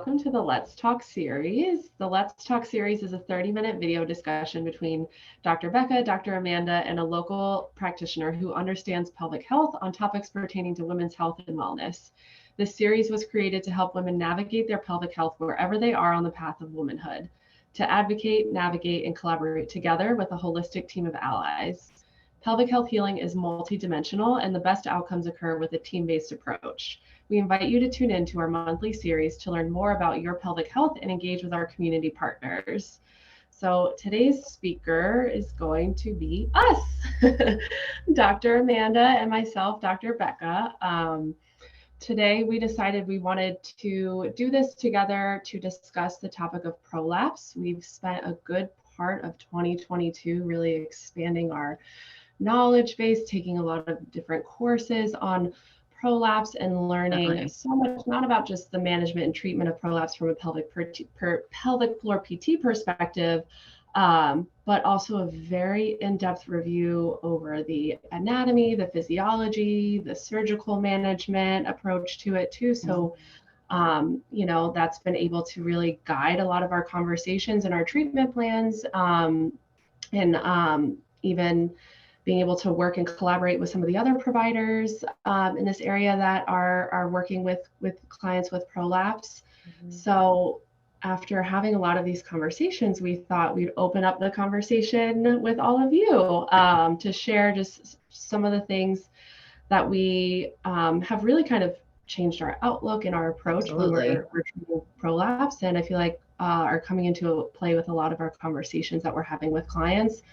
welcome to the Let's Talk series. The Let's Talk series is a 30-minute video discussion between Dr. Becca, Dr. Amanda, and a local practitioner who understands pelvic health on topics pertaining to women's health and wellness. This series was created to help women navigate their pelvic health wherever they are on the path of womanhood, to advocate, navigate, and collaborate together with a holistic team of allies. Pelvic health healing is multidimensional, and the best outcomes occur with a team-based approach. We invite you to tune in to our monthly series to learn more about your pelvic health and engage with our community partners. So today's speaker is going to be us, Dr. Amanda and myself, Dr. Becca. Today we decided we wanted to do this together to discuss the topic of prolapse. We've spent a good part of 2022 really expanding our knowledge base, taking a lot of different courses on prolapse and learning so much, not about just the management and treatment of prolapse from a pelvic floor PT perspective, but also a very in-depth review over the anatomy, the physiology, the surgical management approach to it too. So, that's been able to really guide a lot of our conversations and our treatment plans, and even being able to work and collaborate with some of the other providers in this area that are working with clients with prolapse. So after having a lot of these conversations, we thought we'd open up the conversation with all of you to share just some of the things that we have really kind of changed our outlook and our approach when we're treating prolapse. And I feel like are coming into play with a lot of our conversations that we're having with clients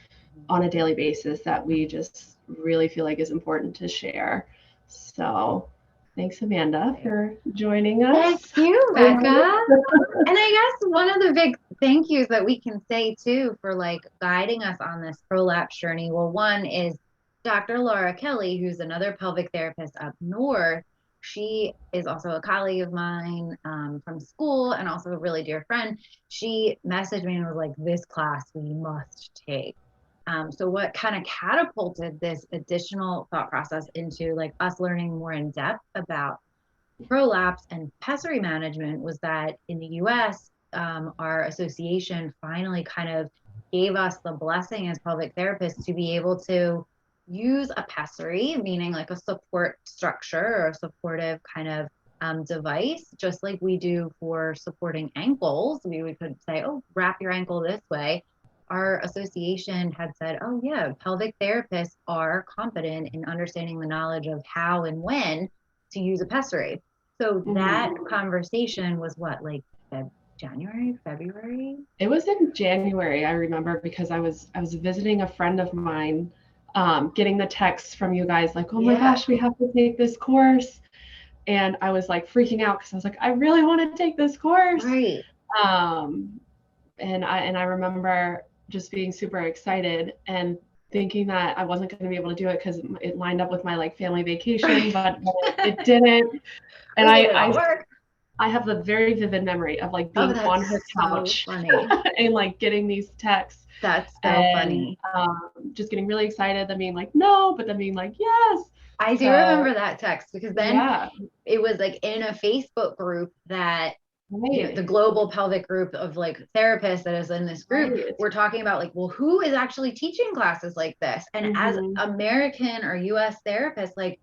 on a daily basis that we just really feel like is important to share. So thanks, Amanda, for joining us. Thank you, Becca. And I guess one of the big thank yous that we can say too for like guiding us on this prolapse journey. Well, one is Dr. Laura Kelly, who's another pelvic therapist up north. She is also a colleague of mine from school and also a really dear friend. She messaged me and was like, this class we must take. So what kind of catapulted this additional thought process into like us learning more in depth about prolapse and pessary management was that in the US, our association finally kind of gave us the blessing as pelvic therapists to be able to use a pessary, meaning like a support structure or a supportive kind of device, just like we do for supporting ankles. We could say, oh, wrap your ankle this way. Our association had said, oh yeah, pelvic therapists are competent in understanding the knowledge of how and when to use a pessary. So that conversation was what, like January, February? It was in January, I remember, because I was visiting a friend of mine, getting the text from you guys like, oh my gosh, we have to take this course. And I was like freaking out because I was like, I really want to take this course. Right. And I remember just being super excited and thinking that I wasn't going to be able to do it because it lined up with my like family vacation, but it didn't. And I have a very vivid memory of like being on her couch and like getting these texts. That's so funny. Just getting really excited, then being like, no, but then being like, yes. I do remember that text because then it was like in a Facebook group that the global pelvic group of like therapists that is in this group, we're talking about like, well, who is actually teaching classes like this? And as American or US therapists, like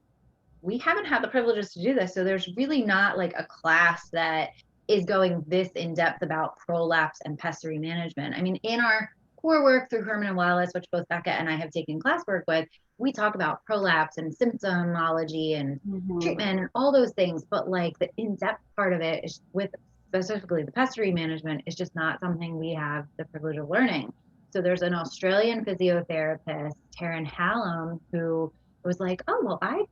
we haven't had the privileges to do this. So there's really not like a class that is going this in depth about prolapse and pessary management. I mean, in our core work through Herman and Wallace, which both Becca and I have taken classwork with, we talk about prolapse and symptomology and treatment and all those things. But like the in-depth part of it is with specifically the pessary management is just not something we have the privilege of learning. So there's an Australian physiotherapist, Taryn Hallam, who was like, oh, well, I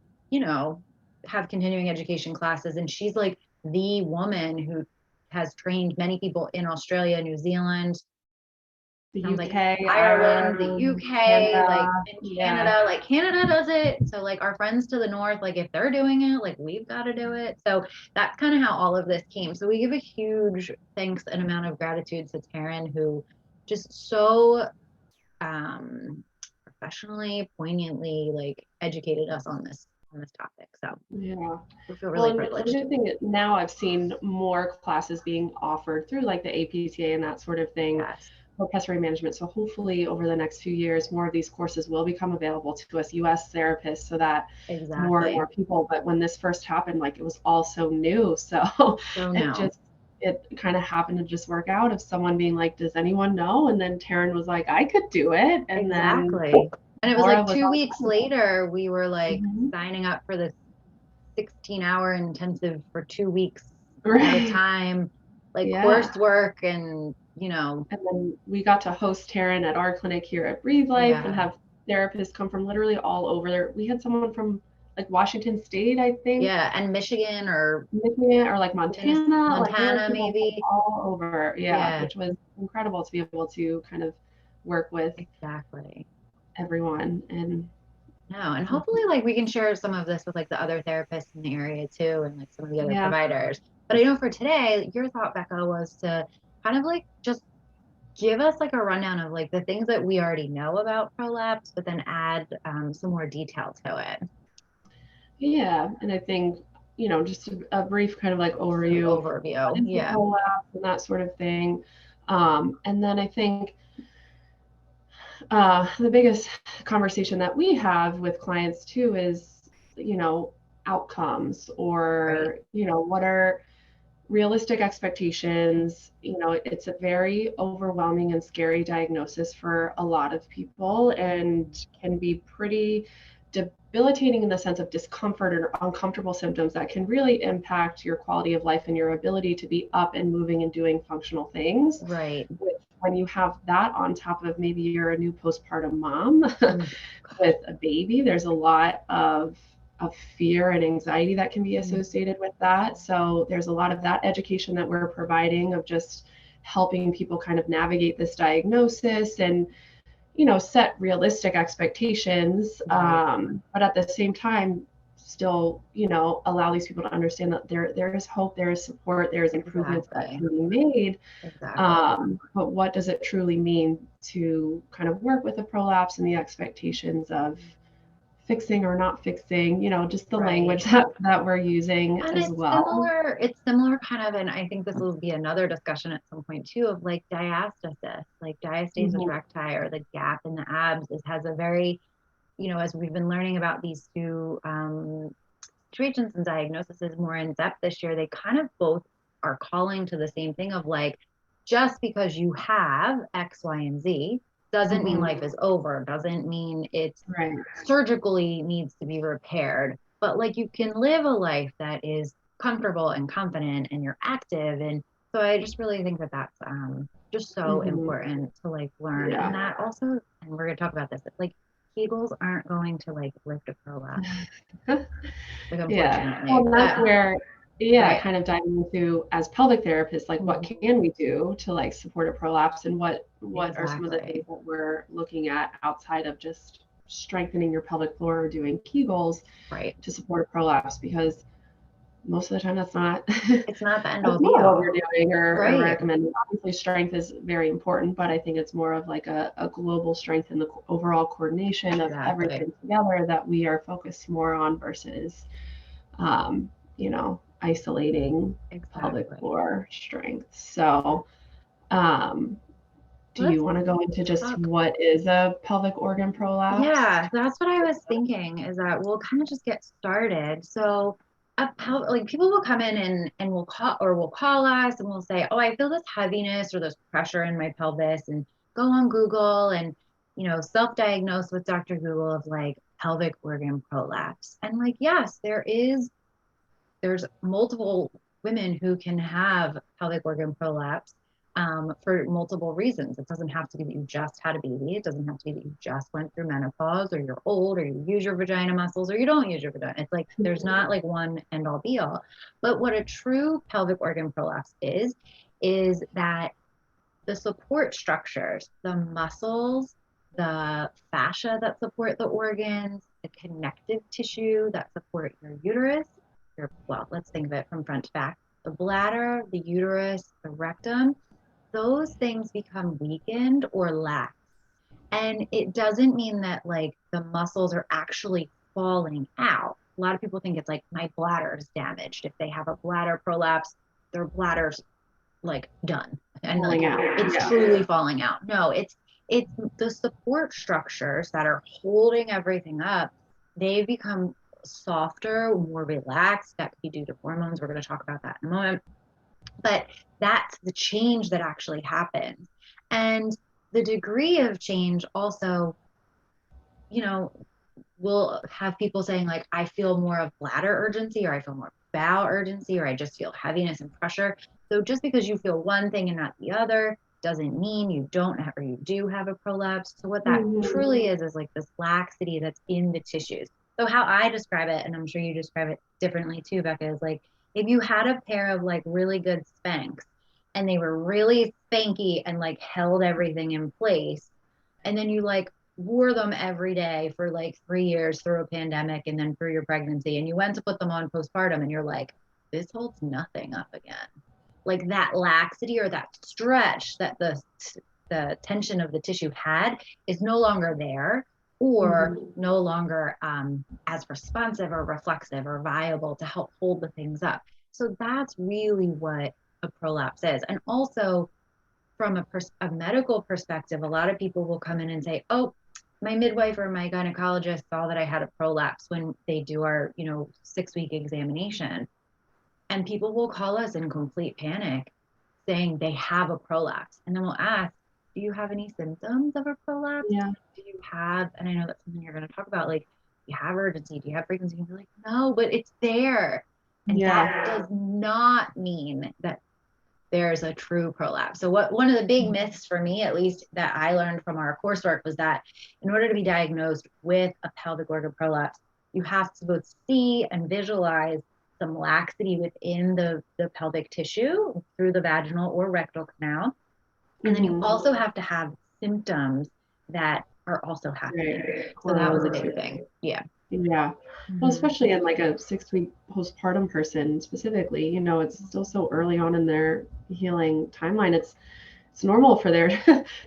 have continuing education classes. And she's like the woman who has trained many people in Australia, New Zealand, the UK, Ireland, the UK, Canada, like in Canada, like Canada does it. So like our friends to the north, like if they're doing it, like we've got to do it. So that's kind of how all of this came. So we give a huge thanks and amount of gratitude to Taryn, who just so professionally, poignantly like educated us on this on this topic. So yeah. we feel Well, really and the privileged. good thing is now I've seen more classes being offered through like the APTA and that sort of thing Yes, for pessary management. So hopefully over the next few years, more of these courses will become available to us US therapists so that more and exactly. more people. But when this first happened, like it was all so new. So So it no, just, it kind of happened to just work out of someone being like, does anyone know? And then Taryn was like, I could do it. And then exactly. And it was more like of us 2 weeks all. later, we were like Mhm. signing up for this 16-hour intensive for 2 weeks at a Right. time, like Yeah. coursework and, you know, And then we got to host Taryn at our clinic here at Breathe Life and yeah, have therapists come from literally all over there. We had someone from like Washington State, I think, yeah, and Michigan or Michigan, or like Montana. Like there were Montana people from maybe. all over. Yeah, Yeah, which was incredible to be able to kind of work with exactly. everyone. And No, and hopefully like we can share some of this with like the other therapists in the area too and like some of the other yeah, providers. But I know for today, your thought, Becca, was to kind of like just give us like a rundown of like the things that we already know about prolapse, but then add some more detail to it. yeah. And I think, just a brief kind of like An overview of what overview. is the Yeah. prolapse and that sort of thing. And then I think the biggest conversation that we have with clients too is, outcomes, Right. or, what are realistic expectations. It's a very overwhelming and scary diagnosis for a lot of people and can be pretty debilitating in the sense of discomfort or uncomfortable symptoms that can really impact your quality of life and your ability to be up and moving and doing functional things. Right. When you have that on top of maybe you're a new postpartum mom Mm, with a baby, there's a lot of fear and anxiety that can be mm, associated with that. So there's a lot of that education that we're providing of just helping people kind of navigate this diagnosis and set realistic expectations, right. but at the same time still allow these people to understand that there is hope, there is support, there is improvements that Exactly. can be made. Exactly. But what does it truly mean to kind of work with a prolapse and the expectations of fixing or not fixing, just the Right. language that we're using And as well. it's similar kind of, and I think this will be another discussion at some point too, of like diastasis, like diastase Mhm. retracti, or the gap in the abs. It has a very, as we've been learning about these two situations and diagnoses more in depth this year, they kind of both are calling to the same thing of like, just because you have X, Y, and Z doesn't mean Mhm. life is over, doesn't mean it's Right. surgically needs to be repaired, but like you can live a life that is comfortable and confident and you're active. And so I just really think that that's just so Mhm. important to like learn. Yeah. And that also, and we're going to talk about this, like kegels aren't going to like lift a prolapse, like Yeah. unfortunately. Well, and that's where, yeah, Right. kind of diving into as pelvic therapists, like what Mhm. can we do to like support a prolapse, and what are some of the Exactly. things that we're looking at outside of just strengthening your pelvic floor or doing Kegels Right. to support a prolapse, because most of the time that's not It's not the end all that's be not what all. we're doing or Right. recommending. Obviously strength is very important, but I think it's more of like a global strength in the overall coordination of Exactly. everything together that we are focused more on versus isolating pelvic Exactly. floor strength. So um, do Let's you want to go into just talk. what is a pelvic organ prolapse? Yeah, that's what I was thinking, is that we'll kind of just get started. So like people will come in and will call us and will say, "Oh, I feel this heaviness or this pressure in my pelvis," and go on Google and self-diagnose with Dr. Google of like pelvic organ prolapse. And like, yes, there's multiple women who can have pelvic organ prolapse for multiple reasons. It doesn't have to be that you just had a baby. It doesn't have to be that you just went through menopause or you're old or you use your vagina muscles or you don't use your vagina. It's like there's not like one end all be all. But what a true pelvic organ prolapse is that the support structures, the muscles, the fascia that support the organs, the connective tissue that support your uterus, well, let's think of it from front to back, the bladder, the uterus, the rectum, those things become weakened or lax. And it doesn't mean that like the muscles are actually falling out. a lot of people think it's like my bladder is damaged. If they have a bladder prolapse, their bladder's like done and like it's truly falling out. No, it's the support structures that are holding everything up. They become softer, more relaxed. That could be due to hormones. We're going to talk about that in a moment. But that's the change that actually happens. And the degree of change also, you know, we'll have people saying like, I feel more of bladder urgency, or I feel more bowel urgency, or I just feel heaviness and pressure. So just because you feel one thing and not the other doesn't mean you don't have, or you do have a prolapse. So what that truly is like this laxity that's in the tissues. So how I describe it, and I'm sure you describe it differently too, Becca, is like if you had a pair of like really good Spanx and they were really spanky and like held everything in place, and then you like wore them every day for like 3 years through a pandemic and then through your pregnancy, and you went to put them on postpartum and you're like, this holds nothing up again. Like that laxity or that stretch that the tension of the tissue had is no longer there, or no longer as responsive or reflexive or viable to help hold the things up. So that's really what a prolapse is. And also from a medical perspective, a lot of people will come in and say, oh, my midwife or my gynecologist saw that I had a prolapse when they do our, 6-week examination. And people will call us in complete panic saying they have a prolapse. And then we'll ask, do you have any symptoms of a prolapse? Yeah. Do you have, and I know that's something you're going to talk about, like, do you have urgency? Do you have frequency? And you're like, no, but it's there. And that does not mean that there's a true prolapse. So one of the big myths for me, at least that I learned from our coursework, was that in order to be diagnosed with a pelvic organ prolapse, you have to both see and visualize some laxity within the pelvic tissue through the vaginal or rectal canal. And then you also have to have symptoms that are also happening. Right. So that was a big thing. Yeah. Yeah. Well, especially in like a 6-week postpartum person specifically, it's still so early on in their healing timeline. It's normal for there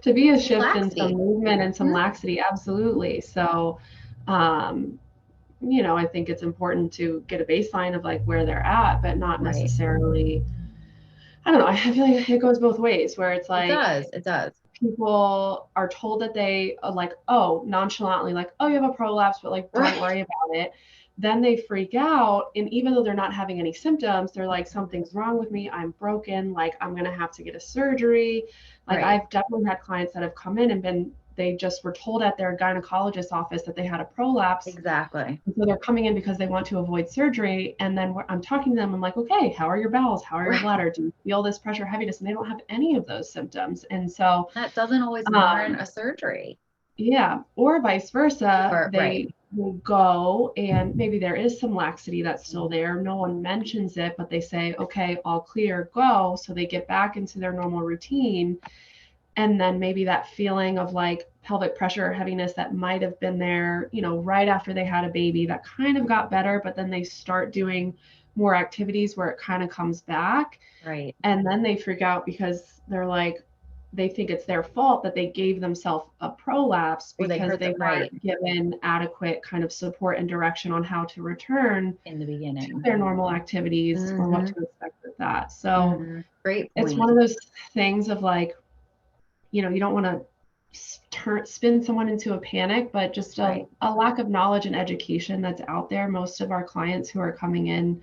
to be a shift in some movement and some laxity. Absolutely. So, I think it's important to get a baseline of like where they're at, but not necessarily, I don't know. I feel like it goes both ways where it's like, it does. People are told that they like, nonchalantly, like, you have a prolapse, but like, don't worry about it. Then they freak out. And even though they're not having any symptoms, they're like, something's wrong with me. I'm broken. Like, I'm going to have to get a surgery. Like, I've definitely had clients that have come in and they just were told at their gynecologist's office that they had a prolapse. Exactly. And so they're coming in because they want to avoid surgery. And then I'm talking to them. I'm like, okay, how are your bowels? How are your bladder? Do you feel this pressure, heaviness? And they don't have any of those symptoms. And so that doesn't always warrant a surgery. Yeah. Or vice versa. They will go and maybe there is some laxity that's still there. No one mentions it, but they say, okay, all clear, go. So they get back into their normal routine. And then maybe that feeling of like pelvic pressure or heaviness that might have been there, right after they had a baby, that kind of got better, but then they start doing more activities where it kind of comes back. Right. And then they freak out because they're like, they think it's their fault that they gave themselves a prolapse because they weren't given adequate kind of support and direction on how to return in the beginning to their normal activities or what to expect with that. So great point. It's one of those things of like, you don't want to spin someone into a panic, but just a lack of knowledge and education that's out there. Most of our clients who are coming in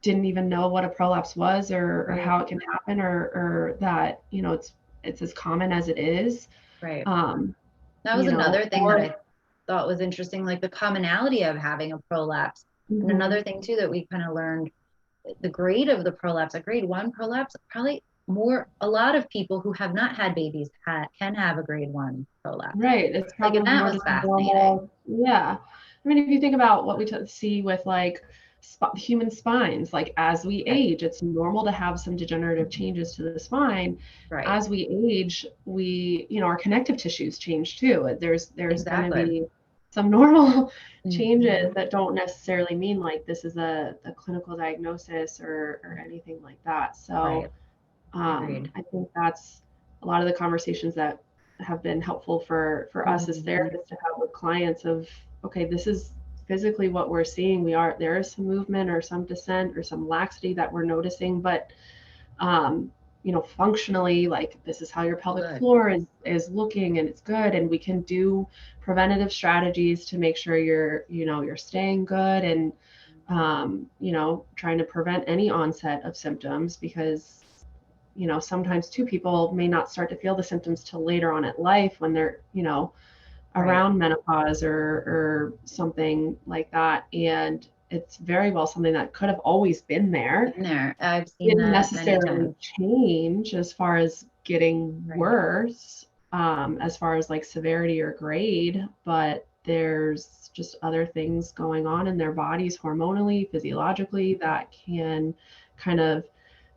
didn't even know what a prolapse was or how it can happen or that, it's as common as it is. Right. That was another thing that I thought was interesting, like the commonality of having a prolapse. And another thing too that we kind of learned, the grade of the prolapse, a grade 1 prolapse, probably a lot of people who have not had babies can have a grade 1 prolapse. Right. It's probably like, and that was fascinating. Normal. Yeah. I mean, if you think about what we see with like human spines, like as we age, it's normal to have some degenerative changes to the spine. Right. As we age, our connective tissues change too. There's going to be some normal changes that don't necessarily mean like this is a clinical diagnosis or anything like that. So I think that's a lot of the conversations that have been helpful for us as therapists to have with clients of, okay, this is physically what we're seeing, there is some movement or some descent or some laxity that we're noticing, but functionally, like, this is how your pelvic floor is looking, and it's good, and we can do preventative strategies to make sure you're staying good, and trying to prevent any onset of symptoms, because sometimes too, people may not start to feel the symptoms till later on in life when they're around menopause or something like that, and it's very well something that could have always been there. I've seen Didn't that many necessarily times. change as far as getting worse, as far as like severity or grade, but there's just other things going on in their bodies hormonally, physiologically, that can kind of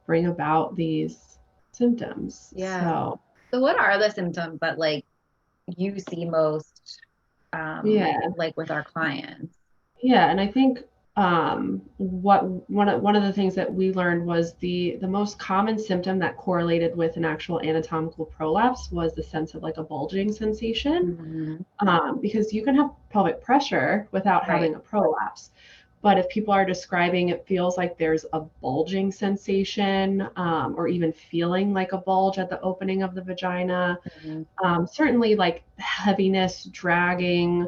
bring about these symptoms. So what are the symptoms that like you see most, like with our clients? Yeah, and I think one of the things that we learned was the most common symptom that correlated with an actual anatomical prolapse was the sense of like a bulging sensation, because you can have pelvic pressure without having a prolapse. But if people are describing it feels like there's a bulging sensation, or even feeling like a bulge at the opening of the vagina, certainly like heaviness, dragging,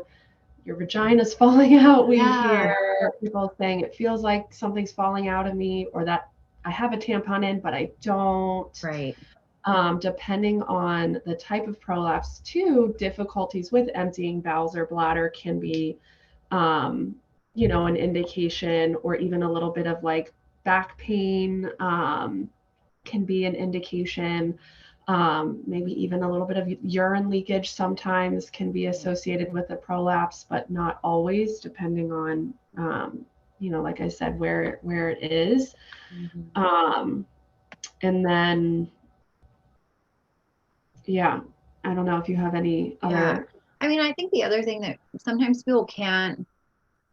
your vagina's falling out. We hear people saying it feels like something's falling out of me, or that I have a tampon in, but I don't. Depending on the type of prolapse too, difficulties with emptying bowels or bladder can be, an indication, or even a little bit of like back pain can be an indication. Maybe even a little bit of urine leakage sometimes can be associated with a prolapse, but not always, depending on, like I said, where it is. And then, I don't know if you have any other. I mean, I think the other thing that sometimes people can't,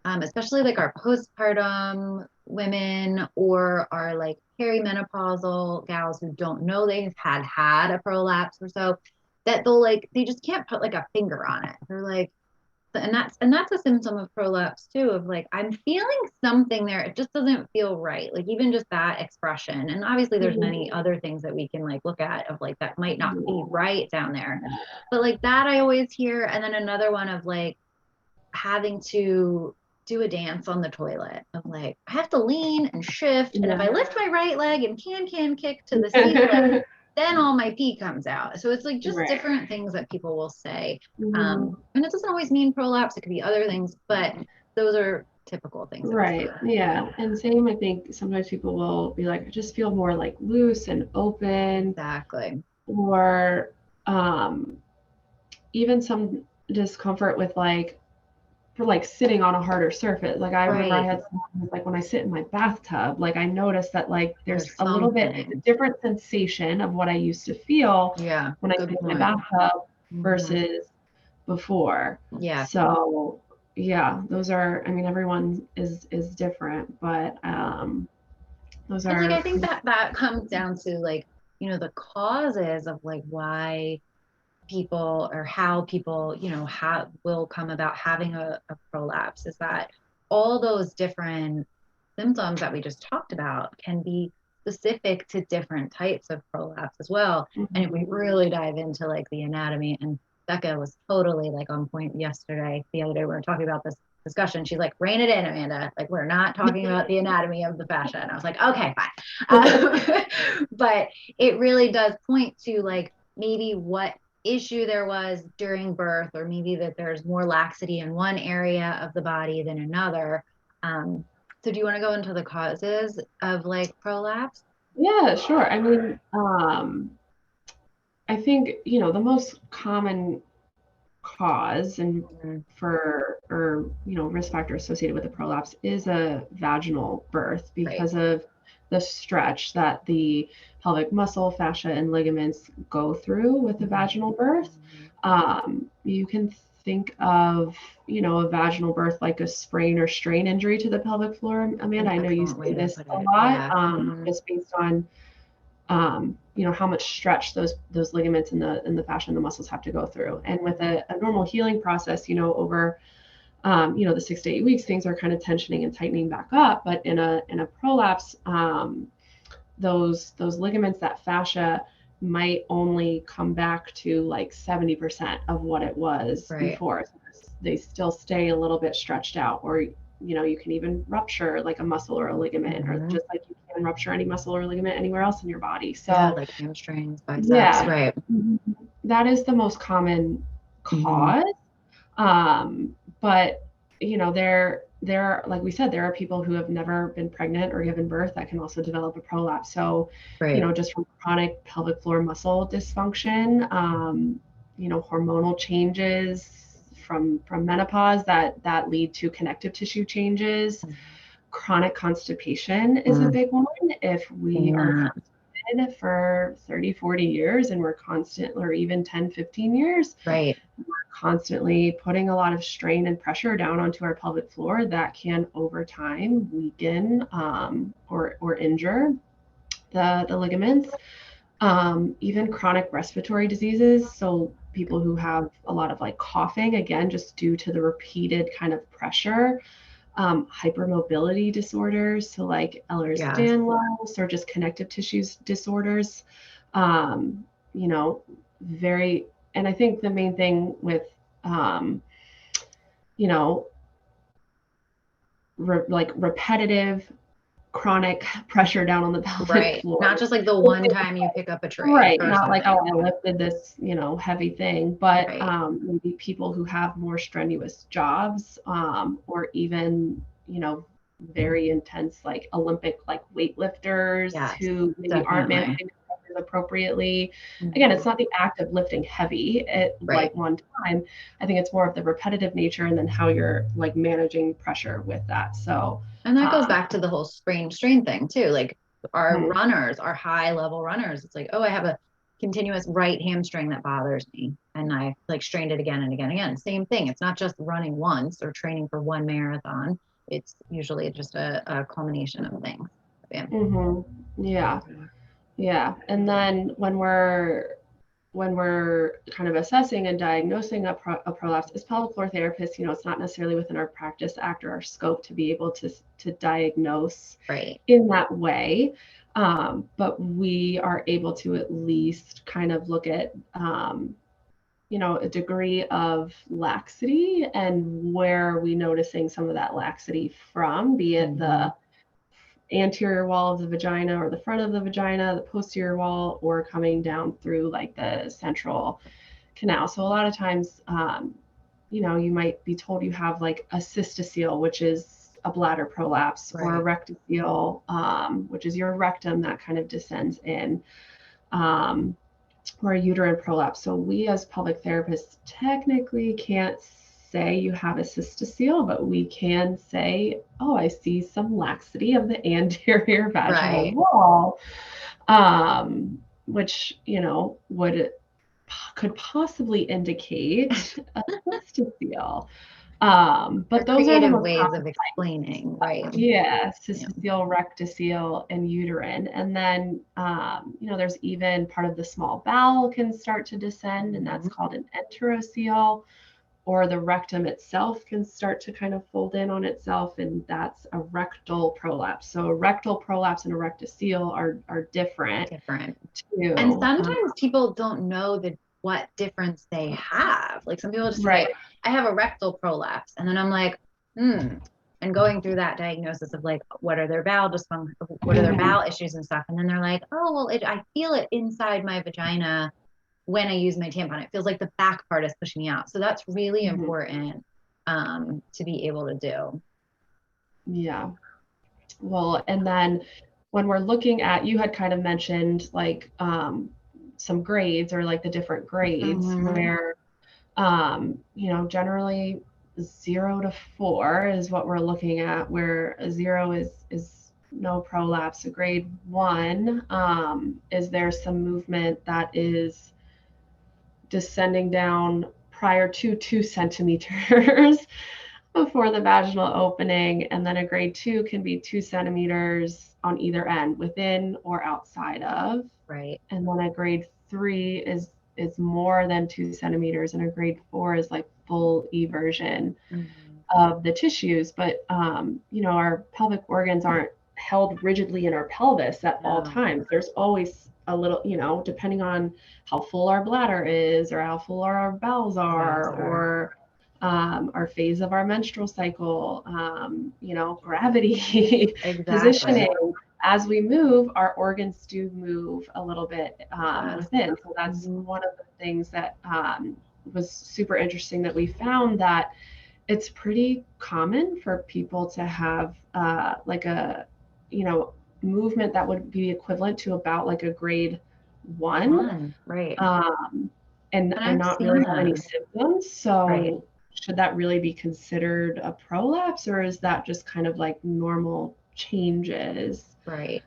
especially like our postpartum women or our like perimenopausal gals who don't know they've had a prolapse or so, that they just can't put like a finger on it. They're like, and that's a symptom of prolapse too, of like, I'm feeling something there, it just doesn't feel right, like even just that expression. And obviously there's many other things that we can like look at of like that might not be right down there, but like that I always hear. And then another one of like having to do a dance on the toilet of like, I have to lean and shift, and if I lift my right leg and can kick to the ceiling, then all my pee comes out. So it's like just different things that people will say. And it doesn't always mean prolapse, it could be other things, but those are typical things. Yeah. And same, I think sometimes people will be like, I just feel more like loose and open. Or even some discomfort with like, for like sitting on a harder surface. Like I remember I had someone like when I sit in my bathtub, like I noticed that like there's a little bit different sensation of what I used to feel when I sit in my bathtub versus before. So those are, I mean, everyone is different, but those are. And like I think that comes down to like, the causes of like why people or how people will come about having a prolapse, is that all those different symptoms that we just talked about can be specific to different types of prolapse as well. And if we really dive into like the anatomy, and Becca was totally like on point the other day we were talking about this discussion, she's like, rein it in, Amanda, like we're not talking about the anatomy of the fascia. And I was like, okay, fine. But it really does point to like maybe what issue there was during birth, or maybe that there's more laxity in one area of the body than another. So do you want to go into the causes of like prolapse? Yeah, sure. I mean, I think, the most common cause and risk factor associated with a prolapse is a vaginal birth, because of the stretch that the pelvic muscle, fascia, and ligaments go through with a vaginal birth. You can think of, a vaginal birth like a sprain or strain injury to the pelvic floor. Amanda, I know you see this a lot, just based on how much stretch those ligaments and the fascia and the muscles have to go through. And with a normal healing process, over the 6 to 8 weeks, things are kind of tensioning and tightening back up. But in a prolapse, those ligaments, that fascia might only come back to like 70% of what it was before. They still stay a little bit stretched out, or you can even rupture like a muscle or a ligament, or just like you can rupture any muscle or ligament anywhere else in your body. So like hamstrings, biceps, right? That is the most common cause. But there are, like we said, there are people who have never been pregnant or given birth that can also develop a prolapse. So, just from chronic pelvic floor muscle dysfunction, hormonal changes from menopause that lead to connective tissue changes. Chronic constipation is a big one. If we are constipated for 30, 40 years and we're constant, or even 10, 15 years, we're constantly putting a lot of strain and pressure down onto our pelvic floor, that can over time weaken or injure the ligaments. Even chronic respiratory diseases, so people who have a lot of like coughing, again, just due to the repeated kind of pressure. Hypermobility disorders, so like Ehlers-Danlos, or just connective tissues disorders. And I think the main thing with, repetitive chronic pressure down on the pelvic floor. Not just like the one time you pick up a tray. Not like, oh, I lifted this, heavy thing, but maybe people who have more strenuous jobs, or even, very intense, like Olympic, like weightlifters who maybe aren't managing appropriately. Again, it's not the act of lifting heavy at like one time. I think it's more of the repetitive nature, and then how you're like managing pressure with that. So, and that goes back to the whole strain thing too. Like our runners, our high level runners, it's like, oh, I have a continuous right hamstring that bothers me, and I like strained it again and again and again. Same thing. It's not just running once or training for one marathon. It's usually just a culmination of things. Yeah. And then when we're kind of assessing and diagnosing a prolapse, as pelvic floor therapists, it's not necessarily within our practice act or our scope to be able to diagnose in that way. But we are able to at least kind of look at, a degree of laxity, and where are we noticing some of that laxity from, be it the anterior wall of the vagina or the front of the vagina, the posterior wall, or coming down through like the central canal. So a lot of times, you might be told you have like a cystocele, which is a bladder prolapse, or a rectocele, which is your rectum that kind of descends in, or a uterine prolapse. So we as pelvic therapists technically can't say you have a cystocele, but we can say, oh, I see some laxity of the anterior vaginal wall, which, could possibly indicate a cystocele. But those are the most ways of explaining, cystocele, rectocele, and uterine. And then, there's even part of the small bowel can start to descend, and that's called an enterocele, or the rectum itself can start to kind of fold in on itself, and that's a rectal prolapse. So a rectal prolapse and a rectocele are different too. And sometimes people don't know what difference they have. Like some people just say, I have a rectal prolapse. And then I'm like, and going through that diagnosis of like, what are their bowel dysfunction, what are their bowel issues and stuff. And then they're like, oh, well, I feel it inside my vagina when I use my tampon. It feels like the back part is pushing me out. So that's really important to be able to do. Yeah. Well, and then when we're looking at, you had kind of mentioned like some grades, or like the different grades, where, generally 0 to 4 is what we're looking at, where a 0 is no prolapse. A grade 1 is there some movement that is descending down prior to 2 centimeters before the vaginal opening. And then a grade 2 can be 2 centimeters on either end, within or outside of. And then a grade 3 is more than 2 centimeters, and a grade 4 is like full eversion. of the tissues, but you know, our pelvic organs aren't held rigidly in our pelvis at all times. There's always a little, you know, depending on how full our bladder is or how full our bowels are, or our phase of our menstrual cycle, you know, gravity, positioning. As we move, our organs do move a little bit within. So that's one of the things that was super interesting, that we found that it's pretty common for people to have like a, you know, movement that would be equivalent to about like a grade 1, right? And not really have any symptoms. So should that really be considered a prolapse, or is that just kind of like normal changes? Right.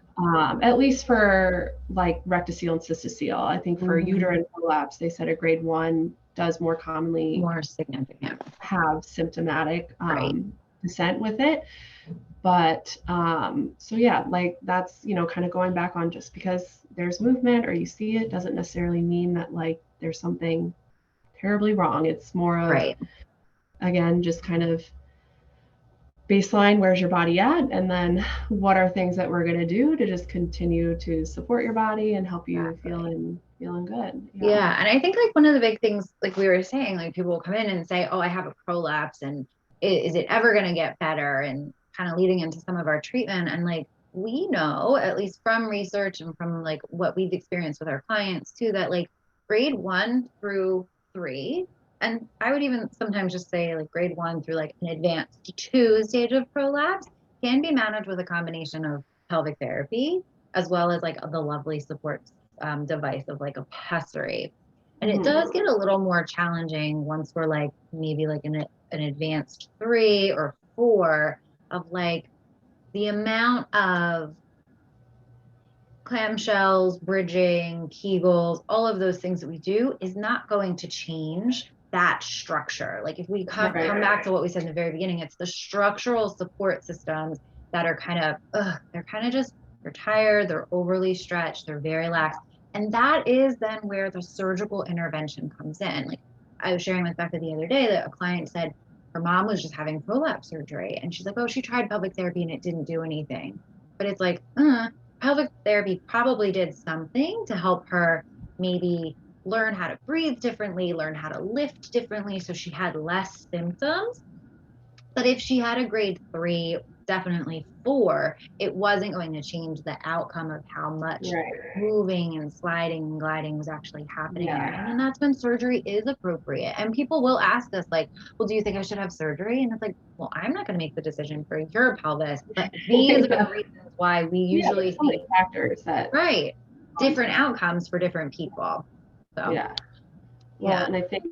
At least for like rectocele and cystocele. I think for uterine prolapse, they said a grade 1 does more commonly, more significant, have symptomatic descent with it. But so yeah, like that's, you know, kind of going back on, just because there's movement or you see it doesn't necessarily mean that like there's something terribly wrong. It's more of, again, just kind of baseline, where's your body at, and then what are things that we're going to do to just continue to support your body and help you feeling good. Yeah. And I think like one of the big things, like we were saying, like people will come in and say, oh, I have a prolapse, and is it ever going to get better, and kind of leading into some of our treatment. And like we know, at least from research and from like what we've experienced with our clients too, that like grade 1 through 3, and I would even sometimes just say like grade 1 through like an advanced 2 stage of prolapse can be managed with a combination of pelvic therapy, as well as like the lovely support device of like a pessary. And it does get a little more challenging once we're like maybe like an advanced 3 or 4, of like the amount of clamshells, bridging, kegels, all of those things that we do is not going to change that structure. Like if we come back to what we said in the very beginning, it's the structural support systems that are kind of, they're kind of just, they're tired, they're overly stretched, they're very lax. And that is then where the surgical intervention comes in. Like I was sharing with Becca the other day that a client said her mom was just having prolapse surgery. And she's like, oh, she tried pelvic therapy and it didn't do anything. But it's like, pelvic therapy probably did something to help her maybe learn how to breathe differently, learn how to lift differently, so she had less symptoms. But if she had a grade 3, definitely 4, it wasn't going to change the outcome of how much moving and sliding and gliding was actually happening there. And then that's when surgery is appropriate. And people will ask us like, well, do you think I should have surgery? And it's like, well, I'm not going to make the decision for your pelvis, but these are the reasons why we usually see factors that different outcomes for different people. So well, and I think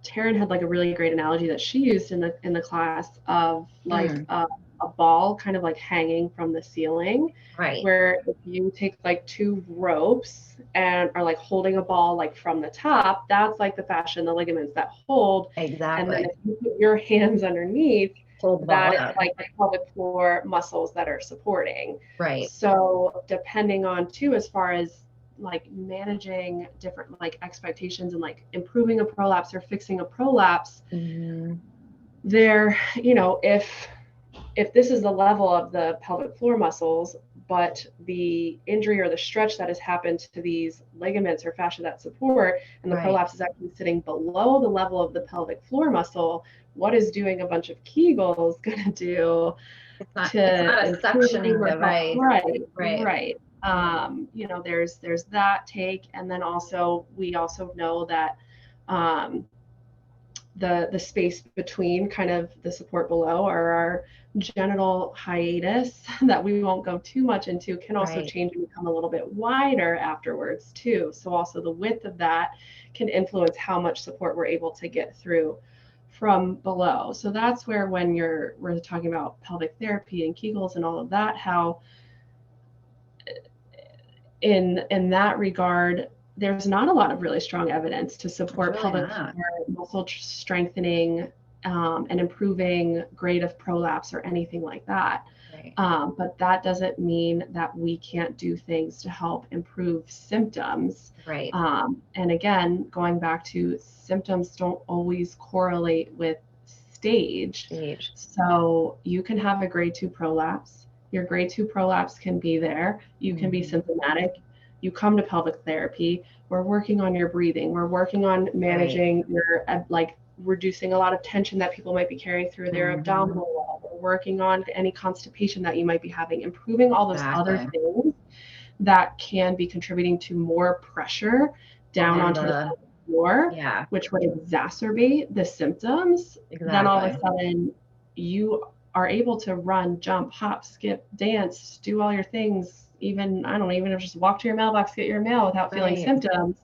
Taryn had like a really great analogy that she used in the class of like a ball kind of like hanging from the ceiling, where if you take like 2 ropes and are like holding a ball like from the top, that's like the fascia and the ligaments that hold. And then if you put your hands underneath, that is like the pelvic floor muscles that are supporting. So depending on too, as far as like managing different like expectations and like improving a prolapse or fixing a prolapse, there, you know, if this is the level of the pelvic floor muscles, but the injury or the stretch that has happened to these ligaments or fascia that support, and the prolapse is actually sitting below the level of the pelvic floor muscle, what is doing a bunch of kegels going to do? It's not a suctioning device. You know, there's that take, and then also we also know that the space between kind of the support below or our genital hiatus that we won't go too much into can also change and become a little bit wider afterwards too. So also the width of that can influence how much support we're able to get through from below. So that's where when we're talking about pelvic therapy and kegels and all of that, how in that regard, there's not a lot of really strong evidence to support pelvic floor muscle strengthening and improving grade of prolapse or anything like that. But that doesn't mean that we can't do things to help improve symptoms. And again, going back to symptoms don't always correlate with stage. So you can have a grade 2 prolapse. Your grade 2 prolapse can be there. You can be symptomatic. You come to pelvic therapy. We're working on your breathing. We're working on managing your, like, reducing a lot of tension that people might be carrying through their abdominal wall. We're working on any constipation that you might be having, improving all those other things that can be contributing to more pressure down onto the floor, which would exacerbate the symptoms. Then all of a sudden you are able to run, jump, hop, skip, dance, do all your things, even, I don't know, even if just walk to your mailbox, get your mail without feeling symptoms.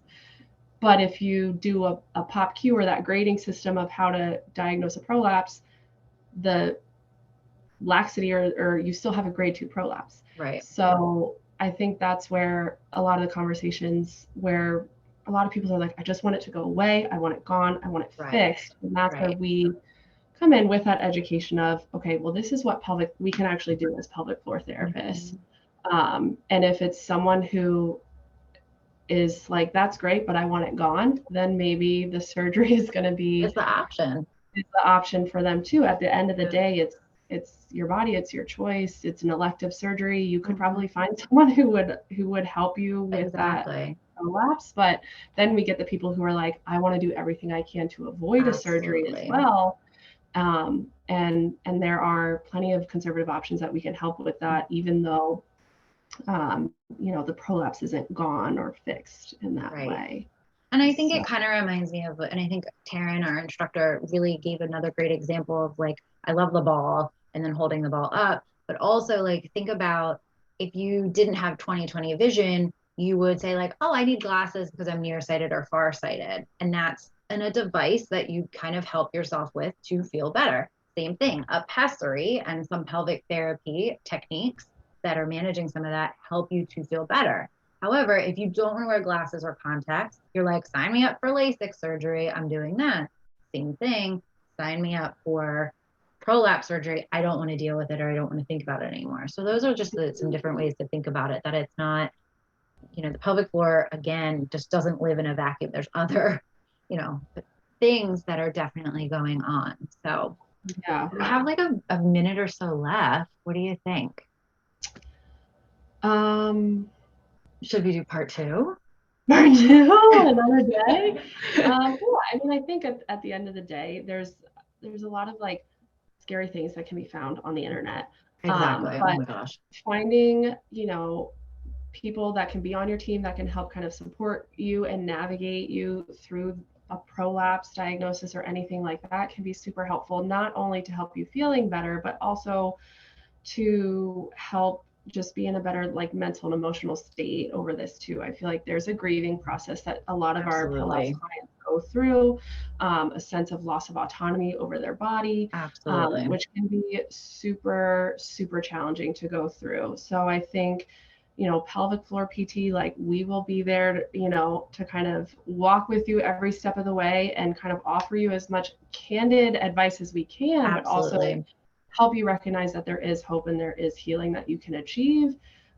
But if you do a POPQ or that grading system of how to diagnose a prolapse, the laxity or you still have a grade 2 prolapse. So I think that's where a lot of the conversations, where a lot of people are like, I just want it to go away. I want it gone. I want it fixed. And that's where we come in with that education of, okay, well, this is what we can actually do as pelvic floor therapists. And if it's someone who is like, that's great, but I want it gone, then maybe the surgery is going to be the option. It's the option for them too. At the end of the day, it's your body, it's your choice. It's an elective surgery. You could probably find someone who would help you with that prolapse. But then we get the people who are like, I want to do everything I can to avoid a surgery as well. And there are plenty of conservative options that we can help with that, even though the prolapse isn't gone or fixed in that way. And I think it kind of reminds me of, and I think Taryn, our instructor, really gave another great example of, like, I love the ball and then holding the ball up, but also, like, think about if you didn't have 20/20 vision, you would say, like, oh, I need glasses because I'm nearsighted or farsighted. And that's a device that you kind of help yourself with to feel better. Same thing, a pessary and some pelvic therapy techniques that are managing some of that help you to feel better. However, if you don't want to wear glasses or contacts, you're like, sign me up for LASIK surgery. I'm doing that. Same thing. Sign me up for prolapse surgery. I don't want to deal with it, or I don't want to think about it anymore. So those are just some different ways to think about it, that it's not, the pelvic floor, again, just doesn't live in a vacuum. There's other, things that are definitely going on. So we have like a minute or so left. What do you think? Should we do part 2? Part 2, another day? I mean, I think at the end of the day, there's a lot of, like, scary things that can be found on the internet. Exactly. But oh my gosh. Finding, people that can be on your team that can help kind of support you and navigate you through a prolapse diagnosis or anything like that can be super helpful, not only to help you feeling better, but also to help just be in a better, like, mental and emotional state over this too. I feel like there's a grieving process that a lot of our prolapse clients go through, a sense of loss of autonomy over their body, which can be super, super challenging to go through. So I think, pelvic floor PT, like, we will be there, to kind of walk with you every step of the way and kind of offer you as much candid advice as we can, but also help you recognize that there is hope and there is healing that you can achieve.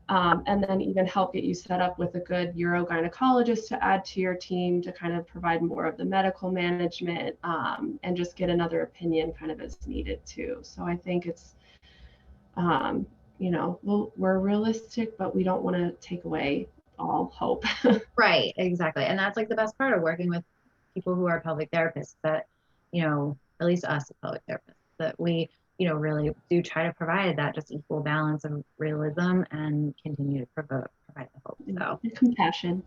And then even help get you set up with a good urogynecologist to add to your team to kind of provide more of the medical management, and just get another opinion kind of as needed too. So I think it's, we're realistic, but we don't want to take away all hope. Right, exactly. And that's, like, the best part of working with people who are pelvic therapists, that, at least us as pelvic therapists, that we, really do try to provide that just equal balance of realism and continue to provide the hope. So compassion.